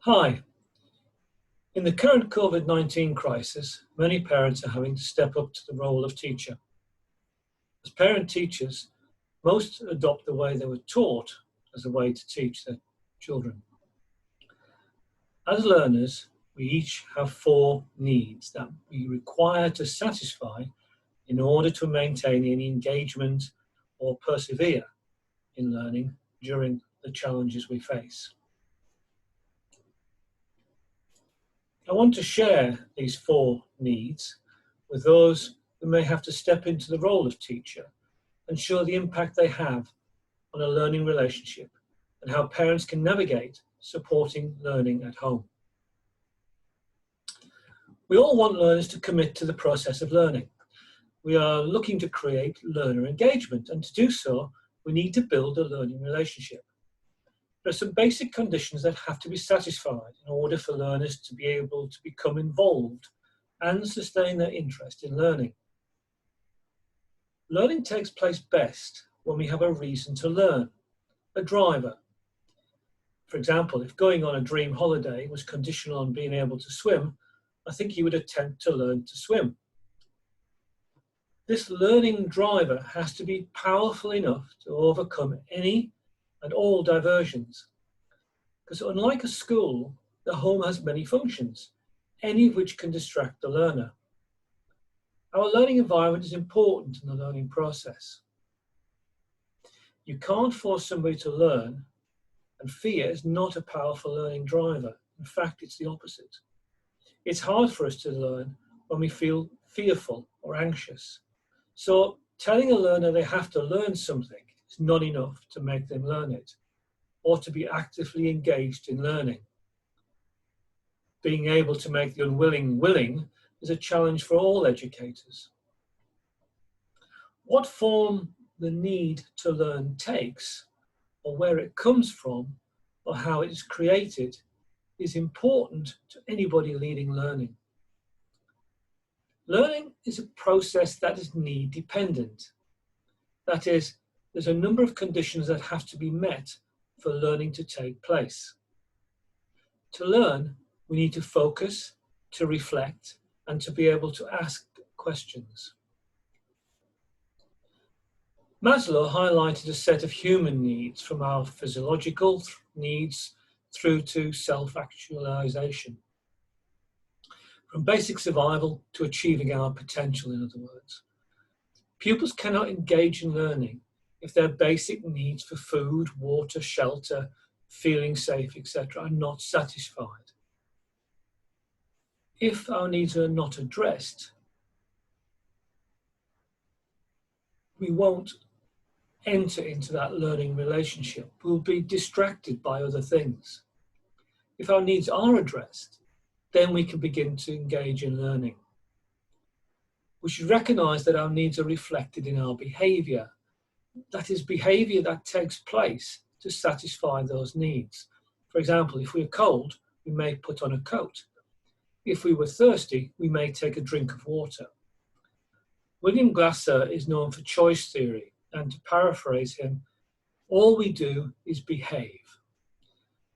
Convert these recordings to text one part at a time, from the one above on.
Hi. In the current COVID-19 crisis, many parents are having to step up to the role of teacher. As parent teachers, most adopt the way they were taught as a way to teach their children. As learners, we each have four needs that we require to satisfy in order to maintain any engagement or persevere in learning during the challenges we face. I want to share these four needs with those who may have to step into the role of teacher and show the impact they have on a learning relationship and how parents can navigate supporting learning at home. We all want learners to commit to the process of learning. We are looking to create learner engagement, and to do so, we need to build a learning relationship. There are some basic conditions that have to be satisfied in order for learners to be able to become involved and sustain their interest in learning. Learning takes place best when we have a reason to learn, a driver. For example, if going on a dream holiday was conditional on being able to swim, I think you would attempt to learn to swim. This learning driver has to be powerful enough to overcome any and all diversions. Because unlike a school, the home has many functions, any of which can distract the learner. Our learning environment is important in the learning process. You can't force somebody to learn, and fear is not a powerful learning driver. In fact, it's the opposite. It's hard for us to learn when we feel fearful or anxious. So telling a learner they have to learn something is not enough to make them learn it, or to be actively engaged in learning. Being able to make the unwilling willing is a challenge for all educators. What form the need to learn takes, or where it comes from, or how it is created, is important to anybody leading learning. Learning is a process that is need dependent. That is, there's a number of conditions that have to be met for learning to take place. To learn, we need to focus, to reflect, and to be able to ask questions. Maslow highlighted a set of human needs, from our physiological needs through to self-actualization. From basic survival to achieving our potential, in other words. Pupils cannot engage in learning if their basic needs for food, water, shelter, feeling safe, etc. are not satisfied. If our needs are not addressed, we won't enter into that learning relationship. We'll be distracted by other things. If our needs are addressed, then we can begin to engage in learning. We should recognize that our needs are reflected in our behavior. That is, behavior that takes place to satisfy those needs. For example, if we're cold, we may put on a coat. If we were thirsty, we may take a drink of water. William Glasser is known for choice theory, and to paraphrase him, all we do is behave.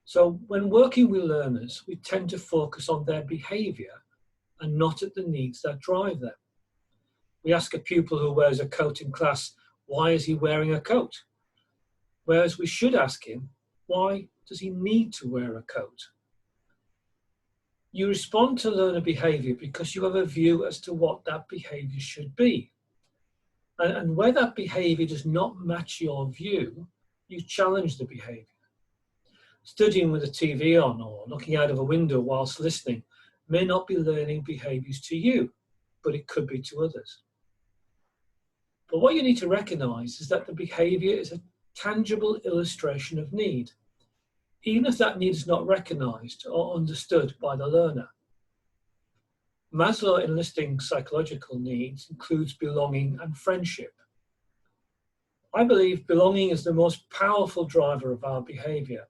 So when working with learners, we tend to focus on their behavior and not at the needs that drive them. We ask a pupil who wears a coat in class, why is he wearing a coat? Whereas we should ask him, why does he need to wear a coat? You respond to learner behavior because you have a view as to what that behavior should be. And where that behavior does not match your view, you challenge the behavior. Studying with the TV on or looking out of a window whilst listening may not be learning behaviors to you, but it could be to others. But what you need to recognize is that the behavior is a tangible illustration of need, even if that need is not recognized or understood by the learner. Maslow, in listing psychological needs, includes belonging and friendship. I believe belonging is the most powerful driver of our behavior.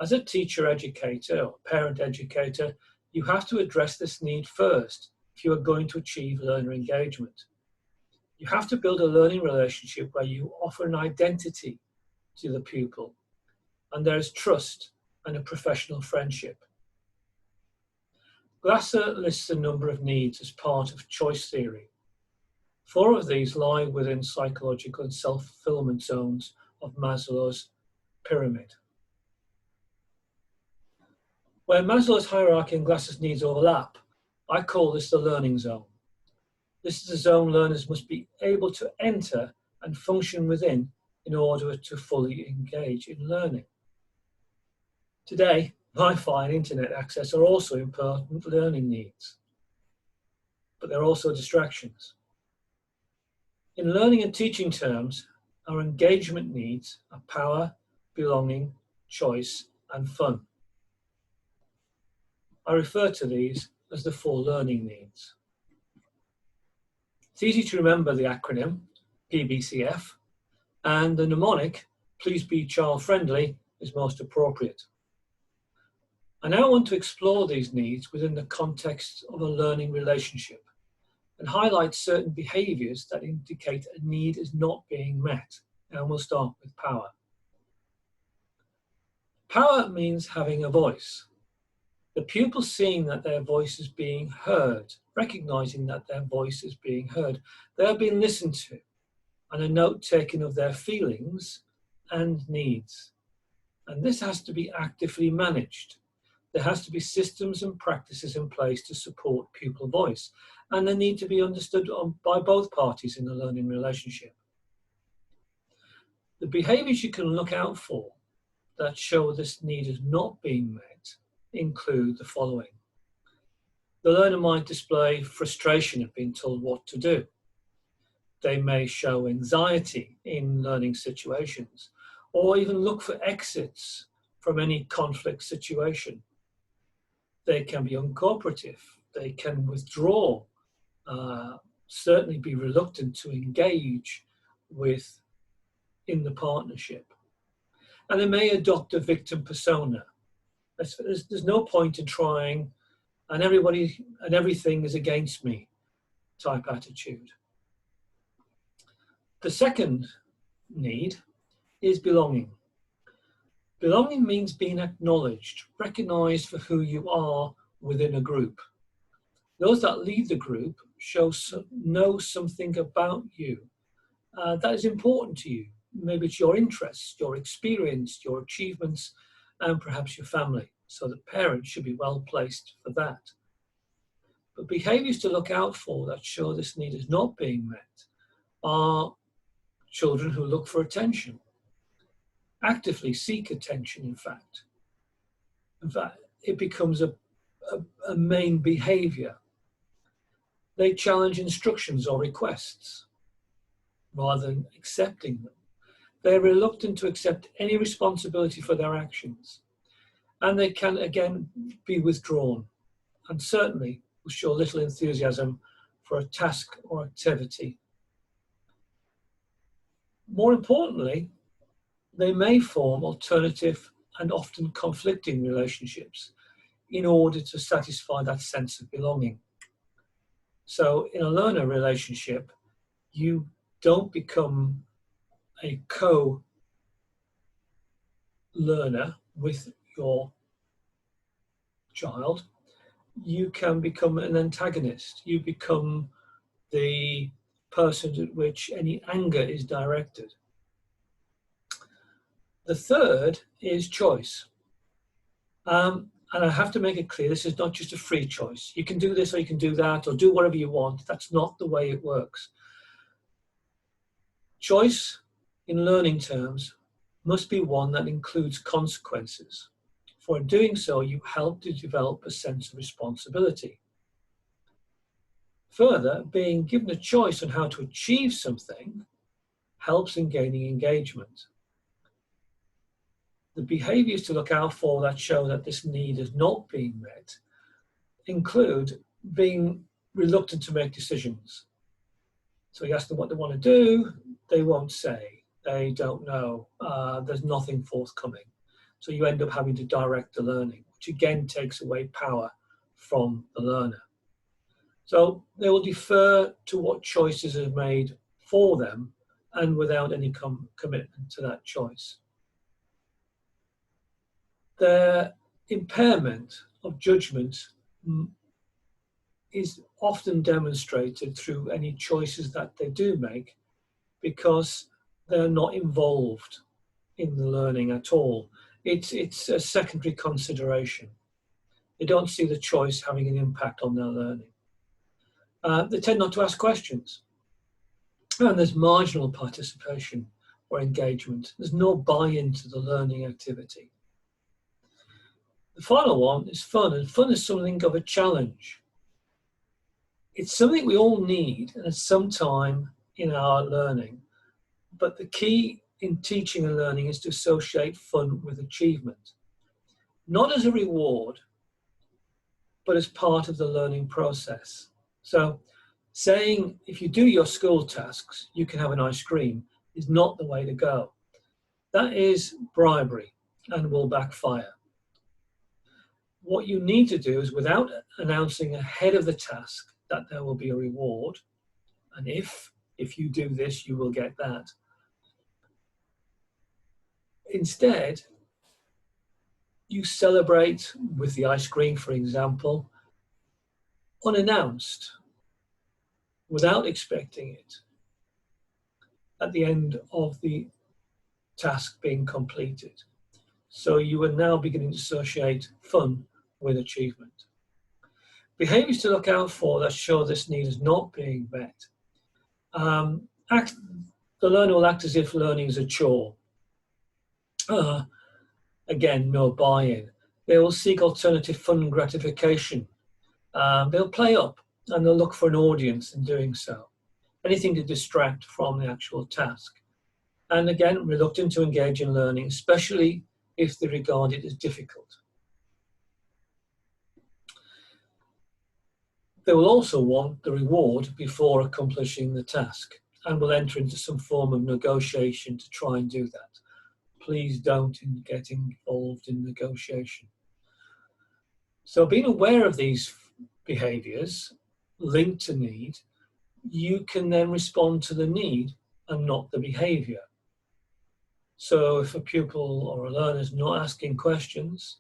As a teacher educator or parent educator, you have to address this need first if you are going to achieve learner engagement. You have to build a learning relationship where you offer an identity to the pupil, and there is trust and a professional friendship. Glasser lists a number of needs as part of choice theory. 4 of these lie within psychological and self-fulfillment zones of Maslow's pyramid. Where Maslow's hierarchy and Glasser's needs overlap, I call this the learning zone. This is a zone learners must be able to enter and function within in order to fully engage in learning. Today, Wi-Fi and internet access are also important learning needs, but they're also distractions. In learning and teaching terms, our engagement needs are power, belonging, choice, and fun. I refer to these as the 4 learning needs. It's easy to remember the acronym PBCF, and the mnemonic, please be child friendly, is most appropriate. I now want to explore these needs within the context of a learning relationship and highlight certain behaviours that indicate a need is not being met. And we'll start with power. Power means having a voice. The pupil seeing that their voice is being heard, recognising that their voice is being heard. They are being listened to, and a note taken of their feelings and needs. And this has to be actively managed. There has to be systems and practices in place to support pupil voice, and they need to be understood by both parties in the learning relationship. The behaviours you can look out for that show this need is not being met include the following. The learner might display frustration at being told what to do. They may show anxiety in learning situations, or even look for exits from any conflict situation. They can be uncooperative. They can withdraw, certainly be reluctant to engage in the partnership. And they may adopt a victim persona. There's no point in trying, and everybody and everything is against me type attitude. The second need is belonging. Belonging means being acknowledged, recognized for who you are within a group. Those that lead the group know something about you that is important to you. Maybe it's your interests, your experience, your achievements, and perhaps your family. So the parents should be well placed for that. But behaviours to look out for that show this need is not being met are children who look for attention, actively seek attention, in fact. In fact, it becomes a main behaviour. They challenge instructions or requests rather than accepting them. They're reluctant to accept any responsibility for their actions. And they can, again, be withdrawn and certainly will show little enthusiasm for a task or activity. More importantly, they may form alternative and often conflicting relationships in order to satisfy that sense of belonging. So in a learner relationship, you don't become a co-learner with your child. You can become an antagonist. You become the person at which any anger is directed. The third is choice. And I have to make it clear, this is not just a free choice. You can do this or you can do that or do whatever you want. That's not the way it works. Choice in learning terms must be one that includes consequences. For in doing so, you help to develop a sense of responsibility. Further, being given a choice on how to achieve something helps in gaining engagement. The behaviours to look out for that show that this need is not being met include being reluctant to make decisions. So you ask them what they want to do, they won't say, they don't know, there's nothing forthcoming. So you end up having to direct the learning, which again takes away power from the learner. So they will defer to what choices are made for them and without any commitment to that choice. their impairment of judgment is often demonstrated through any choices that they do make, because they're not involved in the learning at all. It's a secondary consideration. They don't see the choice having an impact on their learning. They tend not to ask questions. And there's marginal participation or engagement. There's no buy-in to the learning activity. The final one is fun, and fun is something of a challenge. It's something we all need at some time in our learning, but the key in teaching and learning is to associate fun with achievement, not as a reward, but as part of the learning process. So saying if you do your school tasks, you can have an ice cream is not the way to go. That is bribery and will backfire. What you need to do is, without announcing ahead of the task that there will be a reward, and if you do this, you will get that. Instead, you celebrate with the ice cream, for example, unannounced, without expecting it, at the end of the task being completed. So you are now beginning to associate fun with achievement. Behaviours to look out for that show this need is not being met. The learner will act as if learning is a chore. Again, no buy-in. They will seek alternative fun and gratification. They'll play up and they'll look for an audience in doing so. Anything to distract from the actual task. And again, reluctant to engage in learning, especially if they regard it as difficult. They will also want the reward before accomplishing the task, and will enter into some form of negotiation to try and do that. Please don't get involved in negotiation. So being aware of these behaviours linked to need, you can then respond to the need and not the behaviour. So if a pupil or a learner is not asking questions,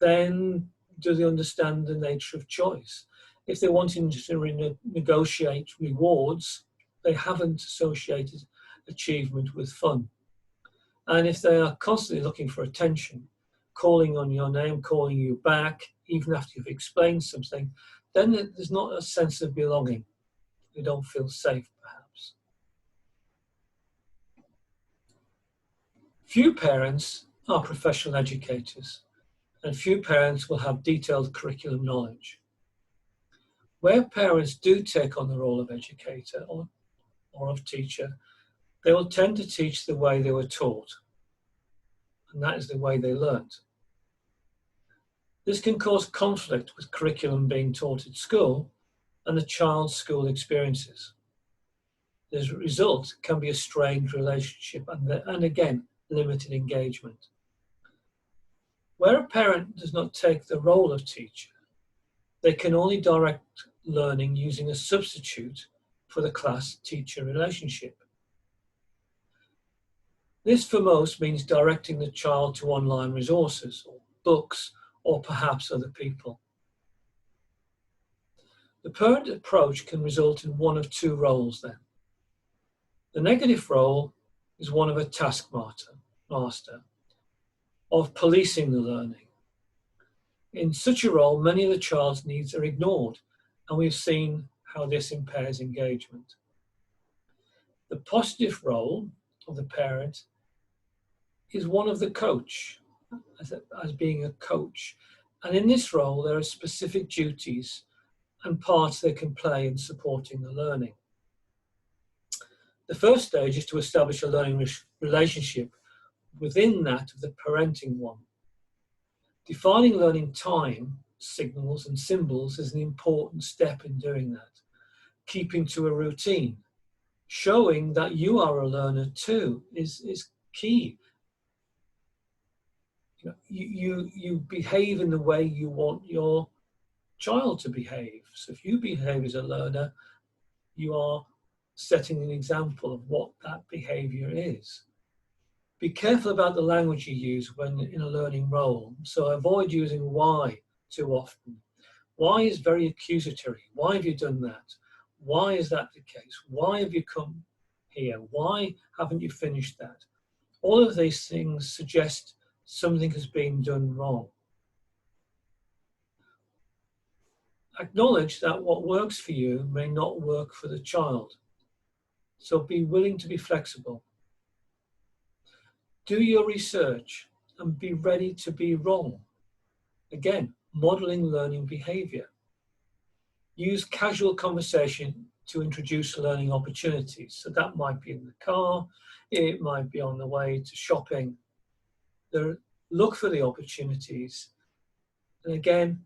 then do they understand the nature of choice? If they're wanting to negotiate rewards, they haven't associated achievement with fun. And if they are constantly looking for attention, calling on your name, calling you back, even after you've explained something, then there's not a sense of belonging. They don't feel safe, perhaps. Few parents are professional educators, and few parents will have detailed curriculum knowledge. Where parents do take on the role of educator or of teacher, they will tend to teach the way they were taught, and that is the way they learnt. This can cause conflict with curriculum being taught at school and the child's school experiences. The result can be a strained relationship and again, limited engagement. Where a parent does not take the role of teacher, they can only direct learning using a substitute for the class-teacher relationship. This for most means directing the child to online resources or books or perhaps other people. The parent approach can result in one of two roles then. The negative role is one of a taskmaster, of policing the learning. In such a role, many of the child's needs are ignored, and we've seen how this impairs engagement. The positive role of the parent is one of the coach, as being a coach. And in this role, there are specific duties and parts they can play in supporting the learning. The first stage is to establish a learning relationship within that of the parenting one. Defining learning time, signals and symbols is an important step in doing that. Keeping to a routine, showing that you are a learner too is key. You behave in the way you want your child to behave. So if you behave as a learner, you are setting an example of what that behavior is. Be careful about the language you use when in a learning role. So avoid using why too often. Why is very accusatory. Why have you done that? Why is that the case? Why have you come here? Why haven't you finished that? All of these things suggest something has been done wrong. Acknowledge that what works for you may not work for the child. So be willing to be flexible. Do your research and be ready to be wrong. Again, modeling learning behavior. Use casual conversation to introduce learning opportunities. So that might be in the car, it might be on the way to shopping. Look for the opportunities. And again,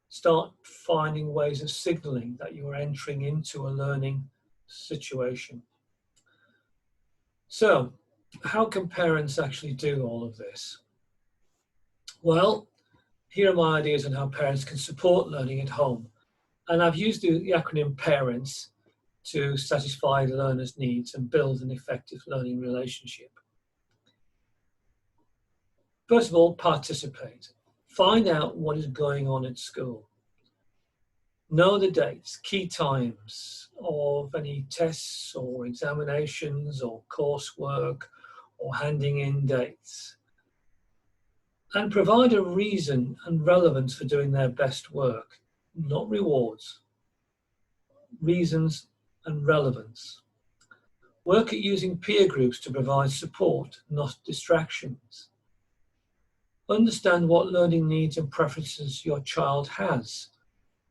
start finding ways of signaling that you are entering into a learning situation. So, how can parents actually do all of this? Well, here are my ideas on how parents can support learning at home. And I've used the acronym PARENTS to satisfy the learner's needs and build an effective learning relationship. First of all, participate. Find out what is going on at school. Know the dates, key times of any tests or examinations or coursework or handing in dates. And provide a reason and relevance for doing their best work, not rewards. Reasons and relevance. Work at using peer groups to provide support, not distractions. Understand what learning needs and preferences your child has.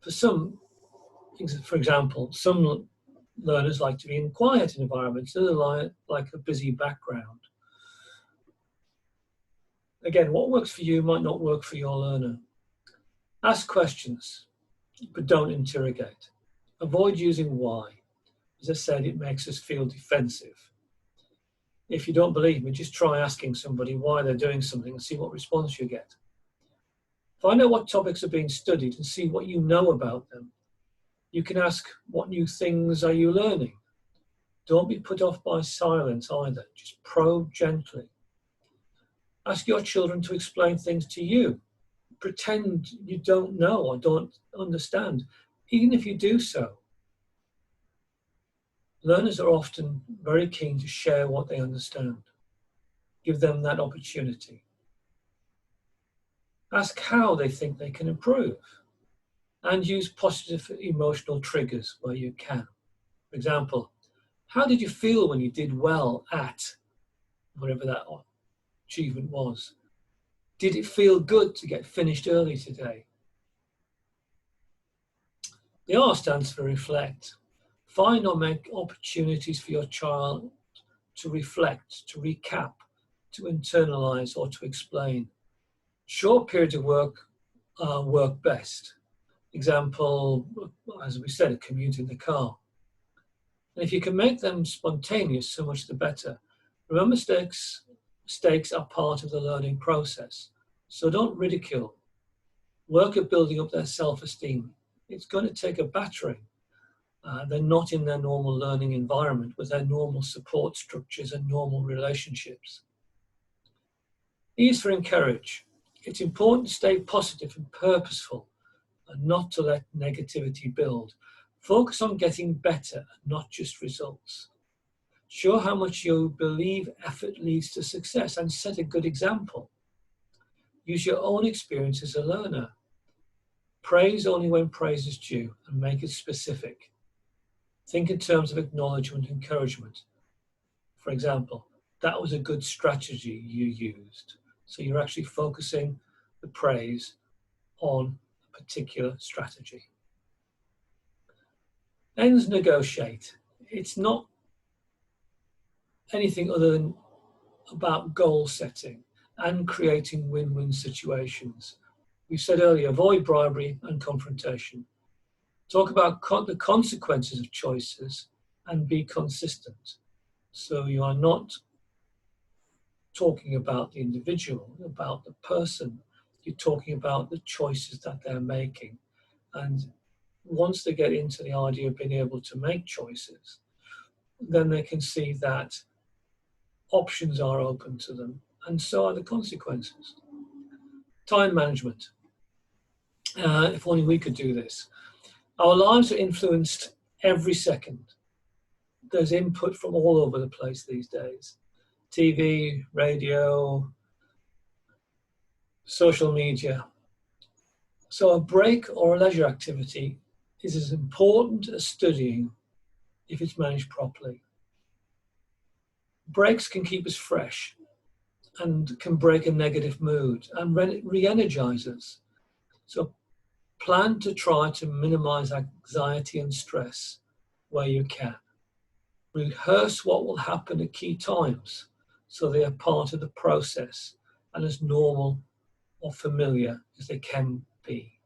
For example, some learners like to be in quiet environments, others like a busy background. Again, what works for you might not work for your learner. Ask questions, but don't interrogate. Avoid using why. As I said, it makes us feel defensive. If you don't believe me, just try asking somebody why they're doing something and see what response you get. Find out what topics are being studied and see what you know about them. You can ask, what new things are you learning? Don't be put off by silence either. Just probe gently. Ask your children to explain things to you. Pretend you don't know or don't understand, even if you do so. Learners are often very keen to share what they understand. Give them that opportunity. Ask how they think they can improve. And use positive emotional triggers where you can. For example, how did you feel when you did well at whatever that achievement was? Did it feel good to get finished early today? The R stands for reflect. Find or make opportunities for your child to reflect, to recap, to internalize, or to explain. Short periods of work work best. Example, as we said, a commute in the car. And if you can make them spontaneous, so much the better. Remember, mistakes are part of the learning process. So don't ridicule. Work at building up their self-esteem. It's going to take a battering. They're not in their normal learning environment with their normal support structures and normal relationships. E is for encourage. It's important to stay positive and purposeful and not to let negativity build. Focus on getting better, not just results. Show how much you believe effort leads to success and set a good example. Use your own experience as a learner. Praise only when praise is due and make it specific. Think in terms of acknowledgement and encouragement. For example, that was a good strategy you used. So you're actually focusing the praise on a particular strategy. Ends negotiate. It's not anything other than about goal setting and creating win-win situations. We said earlier, avoid bribery and confrontation. Talk about the consequences of choices and be consistent. So you are not talking about the individual, about the person. You're talking about the choices that they're making. And once they get into the idea of being able to make choices, then they can see that options are open to them, and so are the consequences. Time management. If only we could do this. Our lives are influenced every second. There's input from all over the place these days. TV, radio, social media. So a break or a leisure activity is as important as studying if it's managed properly. Breaks can keep us fresh and can break a negative mood and re-energize us. So plan to try to minimize anxiety and stress where you can. Rehearse what will happen at key times so they are part of the process and as normal or familiar as they can be.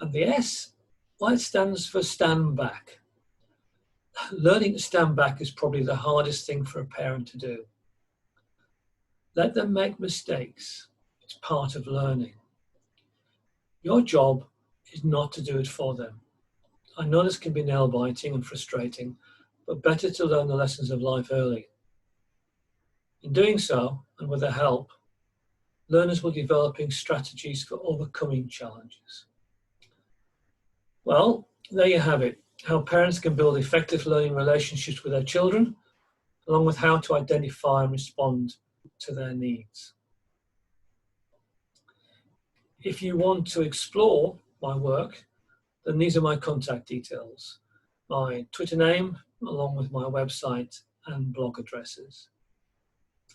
And the S, well, it stands for stand back. Learning to stand back is probably the hardest thing for a parent to do. Let them make mistakes. It's part of learning. Your job is not to do it for them. I know this can be nail-biting and frustrating, but better to learn the lessons of life early. In doing so, and with their help, learners will develop strategies for overcoming challenges. Well, there you have it, how parents can build effective learning relationships with their children, along with how to identify and respond to their needs. If you want to explore my work, then these are my contact details, my Twitter name, along with my website and blog addresses.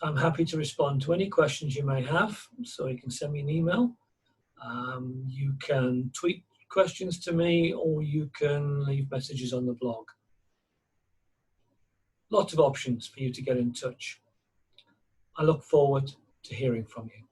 I'm happy to respond to any questions you may have, so you can send me an email. You can tweet questions to me, or you can leave messages on the blog. Lots of options for you to get in touch. I look forward to hearing from you.